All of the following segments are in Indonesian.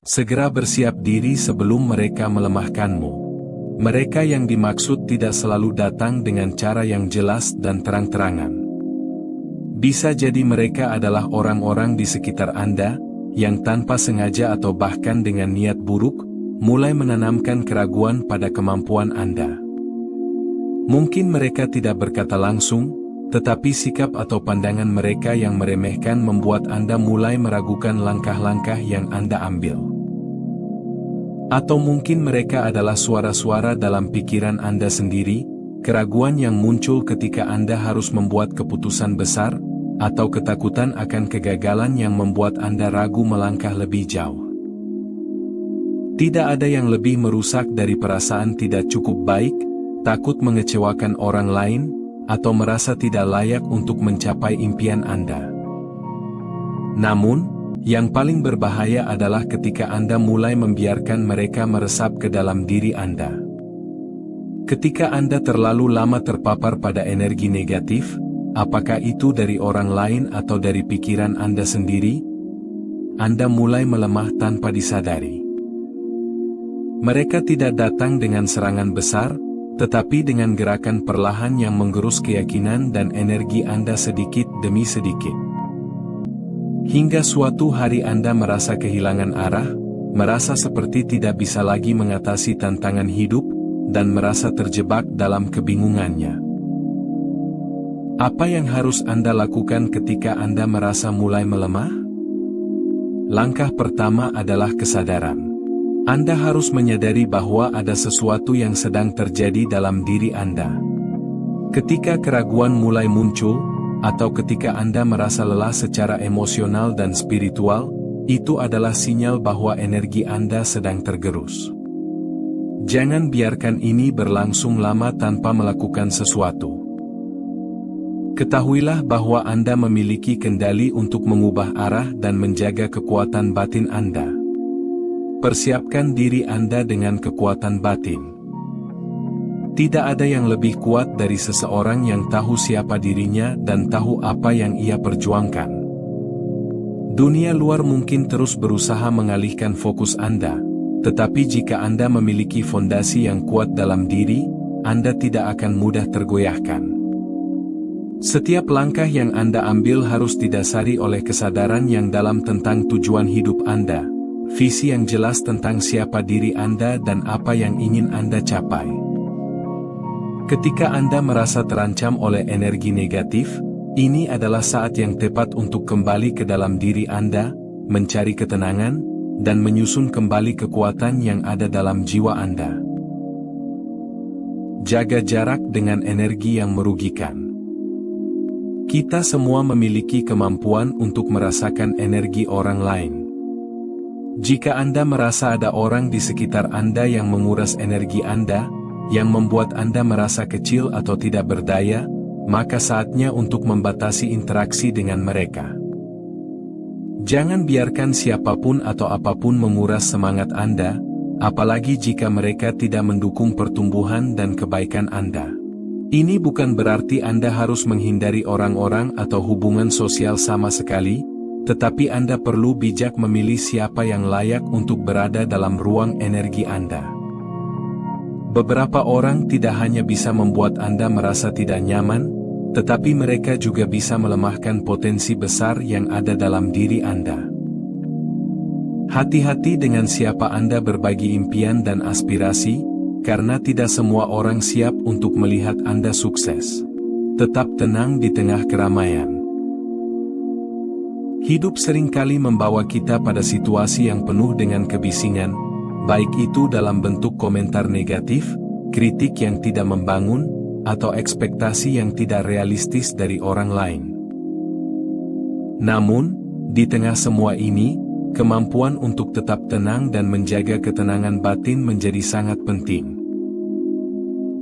Segera bersiap diri sebelum mereka melemahkanmu. Mereka yang dimaksud tidak selalu datang dengan cara yang jelas dan terang-terangan. Bisa jadi mereka adalah orang-orang di sekitar Anda, yang tanpa sengaja atau bahkan dengan niat buruk, mulai menanamkan keraguan pada kemampuan Anda. Mungkin mereka tidak berkata langsung, tetapi sikap atau pandangan mereka yang meremehkan membuat Anda mulai meragukan langkah-langkah yang Anda ambil. Atau mungkin mereka adalah suara-suara dalam pikiran Anda sendiri, keraguan yang muncul ketika Anda harus membuat keputusan besar, atau ketakutan akan kegagalan yang membuat Anda ragu melangkah lebih jauh. Tidak ada yang lebih merusak dari perasaan tidak cukup baik, takut mengecewakan orang lain, atau merasa tidak layak untuk mencapai impian Anda. Namun, yang paling berbahaya adalah ketika Anda mulai membiarkan mereka meresap ke dalam diri Anda. Ketika Anda terlalu lama terpapar pada energi negatif, apakah itu dari orang lain atau dari pikiran Anda sendiri, Anda mulai melemah tanpa disadari. Mereka tidak datang dengan serangan besar, tetapi dengan gerakan perlahan yang menggerus keyakinan dan energi Anda sedikit demi sedikit. Hingga suatu hari Anda merasa kehilangan arah, merasa seperti tidak bisa lagi mengatasi tantangan hidup, dan merasa terjebak dalam kebingungannya. Apa yang harus Anda lakukan ketika Anda merasa mulai melemah? Langkah pertama adalah kesadaran. Anda harus menyadari bahwa ada sesuatu yang sedang terjadi dalam diri Anda. Ketika keraguan mulai muncul, atau ketika Anda merasa lelah secara emosional dan spiritual, itu adalah sinyal bahwa energi Anda sedang tergerus. Jangan biarkan ini berlangsung lama tanpa melakukan sesuatu. Ketahuilah bahwa Anda memiliki kendali untuk mengubah arah dan menjaga kekuatan batin Anda. Persiapkan diri Anda dengan kekuatan batin. Tidak ada yang lebih kuat dari seseorang yang tahu siapa dirinya dan tahu apa yang ia perjuangkan. Dunia luar mungkin terus berusaha mengalihkan fokus Anda, tetapi jika Anda memiliki fondasi yang kuat dalam diri, Anda tidak akan mudah tergoyahkan. Setiap langkah yang Anda ambil harus didasari oleh kesadaran yang dalam tentang tujuan hidup Anda, visi yang jelas tentang siapa diri Anda dan apa yang ingin Anda capai. Ketika Anda merasa terancam oleh energi negatif, ini adalah saat yang tepat untuk kembali ke dalam diri Anda, mencari ketenangan, dan menyusun kembali kekuatan yang ada dalam jiwa Anda. Jaga jarak dengan energi yang merugikan. Kita semua memiliki kemampuan untuk merasakan energi orang lain. Jika Anda merasa ada orang di sekitar Anda yang menguras energi Anda, yang membuat Anda merasa kecil atau tidak berdaya, maka saatnya untuk membatasi interaksi dengan mereka. Jangan biarkan siapapun atau apapun menguras semangat Anda, apalagi jika mereka tidak mendukung pertumbuhan dan kebaikan Anda. Ini bukan berarti Anda harus menghindari orang-orang atau hubungan sosial sama sekali, tetapi Anda perlu bijak memilih siapa yang layak untuk berada dalam ruang energi Anda. Beberapa orang tidak hanya bisa membuat Anda merasa tidak nyaman, tetapi mereka juga bisa melemahkan potensi besar yang ada dalam diri Anda. Hati-hati dengan siapa Anda berbagi impian dan aspirasi, karena tidak semua orang siap untuk melihat Anda sukses. Tetap tenang di tengah keramaian. Hidup seringkali membawa kita pada situasi yang penuh dengan kebisingan, baik itu dalam bentuk komentar negatif, kritik yang tidak membangun, atau ekspektasi yang tidak realistis dari orang lain. Namun, di tengah semua ini, kemampuan untuk tetap tenang dan menjaga ketenangan batin menjadi sangat penting.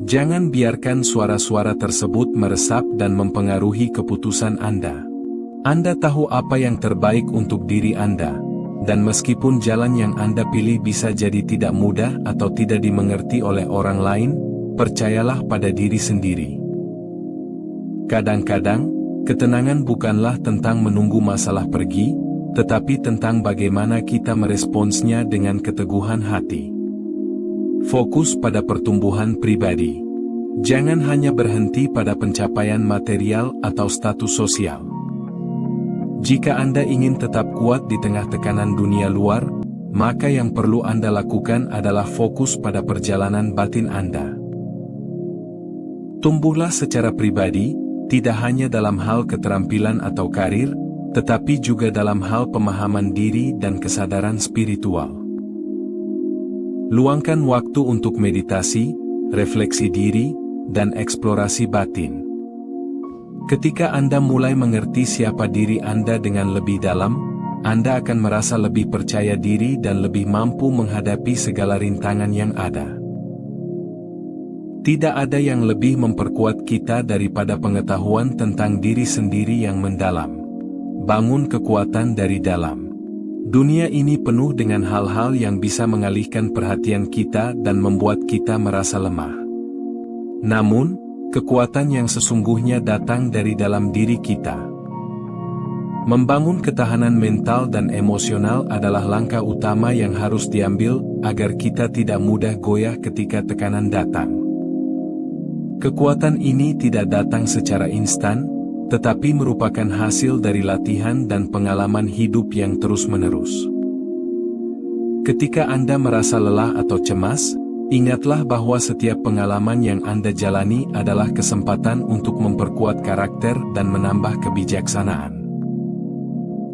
Jangan biarkan suara-suara tersebut meresap dan mempengaruhi keputusan Anda. Anda tahu apa yang terbaik untuk diri Anda. Dan meskipun jalan yang Anda pilih bisa jadi tidak mudah atau tidak dimengerti oleh orang lain, percayalah pada diri sendiri. Kadang-kadang, ketenangan bukanlah tentang menunggu masalah pergi, tetapi tentang bagaimana kita meresponsnya dengan keteguhan hati. Fokus pada pertumbuhan pribadi. Jangan hanya berhenti pada pencapaian material atau status sosial. Jika Anda ingin tetap kuat di tengah tekanan dunia luar, maka yang perlu Anda lakukan adalah fokus pada perjalanan batin Anda. Tumbuhlah secara pribadi, tidak hanya dalam hal keterampilan atau karir, tetapi juga dalam hal pemahaman diri dan kesadaran spiritual. Luangkan waktu untuk meditasi, refleksi diri, dan eksplorasi batin. Ketika Anda mulai mengerti siapa diri Anda dengan lebih dalam, Anda akan merasa lebih percaya diri dan lebih mampu menghadapi segala rintangan yang ada. Tidak ada yang lebih memperkuat kita daripada pengetahuan tentang diri sendiri yang mendalam. Bangun kekuatan dari dalam. Dunia ini penuh dengan hal-hal yang bisa mengalihkan perhatian kita dan membuat kita merasa lemah. Namun, kekuatan yang sesungguhnya datang dari dalam diri kita. Membangun ketahanan mental dan emosional adalah langkah utama yang harus diambil agar kita tidak mudah goyah ketika tekanan datang. Kekuatan ini tidak datang secara instan, tetapi merupakan hasil dari latihan dan pengalaman hidup yang terus-menerus. Ketika Anda merasa lelah atau cemas, ingatlah bahwa setiap pengalaman yang Anda jalani adalah kesempatan untuk memperkuat karakter dan menambah kebijaksanaan.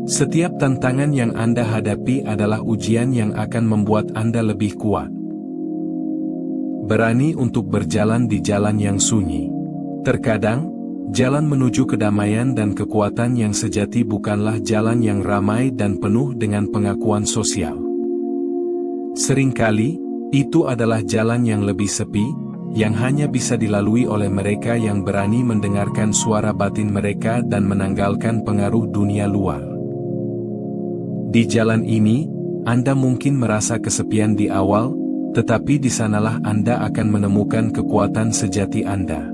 Setiap tantangan yang Anda hadapi adalah ujian yang akan membuat Anda lebih kuat. Berani untuk berjalan di jalan yang sunyi. Terkadang, jalan menuju kedamaian dan kekuatan yang sejati bukanlah jalan yang ramai dan penuh dengan pengakuan sosial. Seringkali, itu adalah jalan yang lebih sepi, yang hanya bisa dilalui oleh mereka yang berani mendengarkan suara batin mereka dan menanggalkan pengaruh dunia luar. Di jalan ini, Anda mungkin merasa kesepian di awal, tetapi di sanalah Anda akan menemukan kekuatan sejati Anda.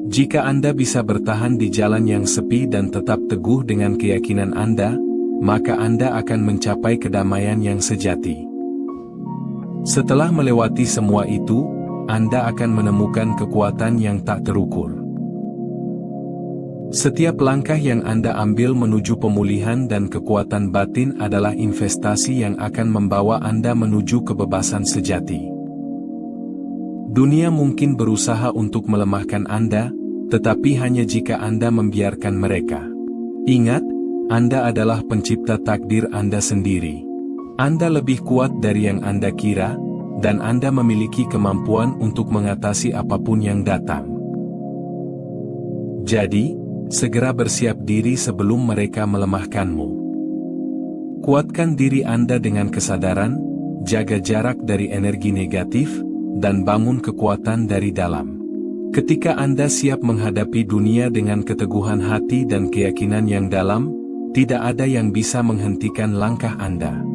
Jika Anda bisa bertahan di jalan yang sepi dan tetap teguh dengan keyakinan Anda, maka Anda akan mencapai kedamaian yang sejati. Setelah melewati semua itu, Anda akan menemukan kekuatan yang tak terukur. Setiap langkah yang Anda ambil menuju pemulihan dan kekuatan batin adalah investasi yang akan membawa Anda menuju kebebasan sejati. Dunia mungkin berusaha untuk melemahkan Anda, tetapi hanya jika Anda membiarkan mereka. Ingat, Anda adalah pencipta takdir Anda sendiri. Anda lebih kuat dari yang Anda kira, dan Anda memiliki kemampuan untuk mengatasi apapun yang datang. Jadi, segera bersiap diri sebelum mereka melemahkanmu. Kuatkan diri Anda dengan kesadaran, jaga jarak dari energi negatif, dan bangun kekuatan dari dalam. Ketika Anda siap menghadapi dunia dengan keteguhan hati dan keyakinan yang dalam, tidak ada yang bisa menghentikan langkah Anda.